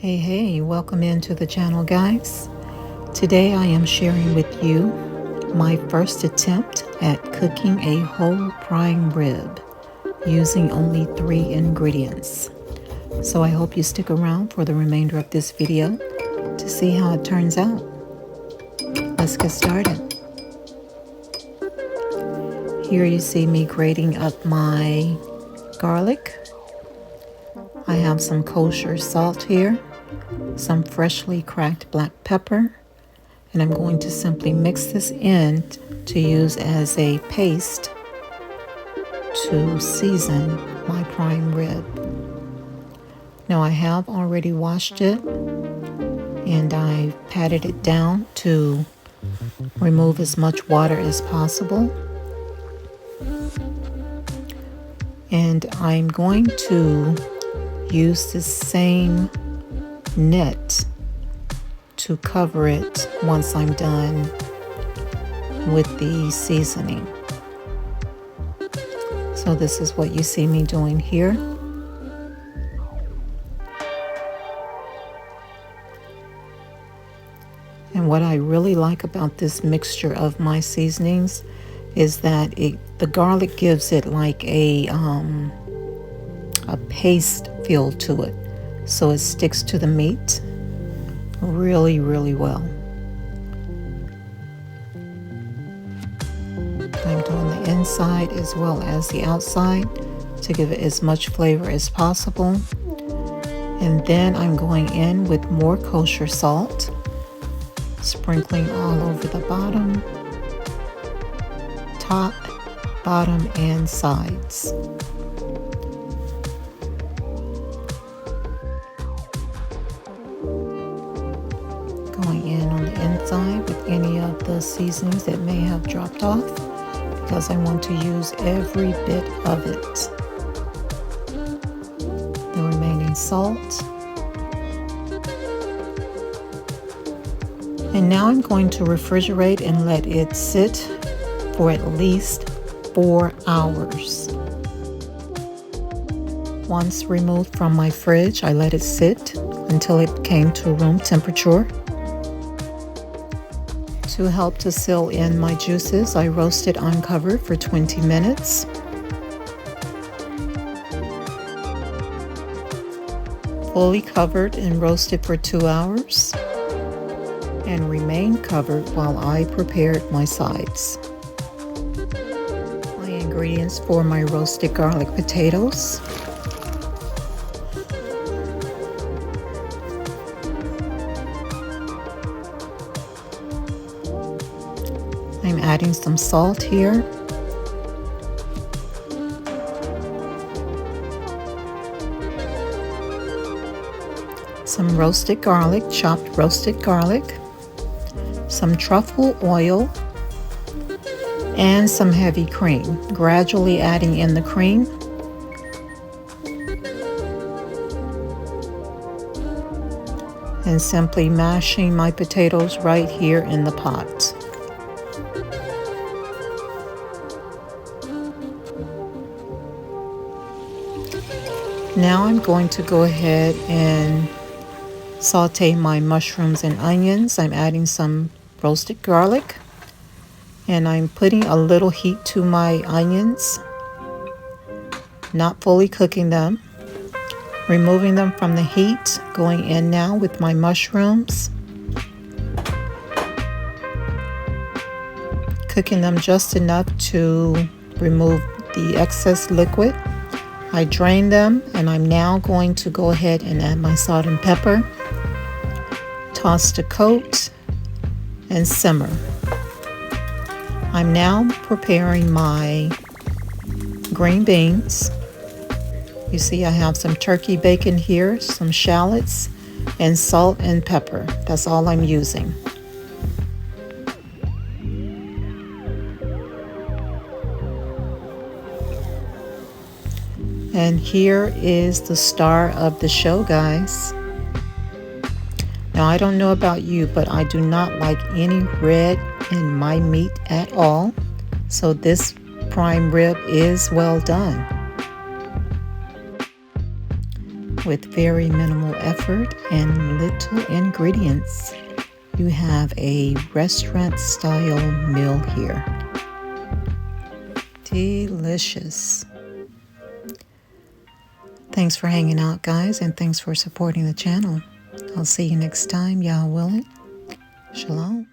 Hey, welcome into the channel, guys. Today I am sharing with you my first attempt at cooking a whole prime rib using only 3 ingredients. So I hope you stick around for the remainder of this video to see how it turns out. Let's get started. Here you see me grating up my garlic. I have some kosher salt here, some freshly cracked black pepper, and I'm going to simply mix this in to use as a paste to season my prime rib. Now I have already washed it and I patted it down to remove as much water as possible. And I'm going to use the same net to cover it once I'm done with the seasoning. So this is what you see me doing here. And what I really like about this mixture of my seasonings is that the garlic gives it like a paste feel to it, so it sticks to the meat really well. I'm doing the inside as well as the outside to give it as much flavor as possible. And then I'm going in with more kosher salt, sprinkling all over the bottom, top, bottom, and sides. Going in on the inside with any of the seasonings that may have dropped off, because I want to use every bit of it. The remaining salt. And now I'm going to refrigerate and let it sit for at least 4 hours. Once removed from my fridge, I let it sit until it came to room temperature. To help to seal in my juices, I roasted uncovered for 20 minutes. Fully covered and roasted for 2 hours. And remained covered while I prepared my sides. My ingredients for my roasted garlic potatoes. I'm adding some salt here. Some roasted garlic, chopped roasted garlic. Some truffle oil. And some heavy cream. Gradually adding in the cream. And simply mashing my potatoes right here in the pot. Now I'm going to go ahead and saute my mushrooms and onions. I'm adding some roasted garlic, and I'm putting a little heat to my onions, not fully cooking them, removing them from the heat, going in now with my mushrooms, cooking them just enough to remove the excess liquid. I drained them, and I'm now going to go ahead and add my salt and pepper, toss to coat, and simmer. I'm now preparing my green beans. You see I have some turkey bacon here, some shallots, and salt and pepper. That's all I'm using. And here is the star of the show, guys. Now, I don't know about you, but I do not like any red in my meat at all. So this prime rib is well done. with very minimal effort and little ingredients. You have a restaurant-style meal here. Delicious. Thanks for hanging out, guys, and thanks for supporting the channel. I'll see you next time, Yah willing. Shalom.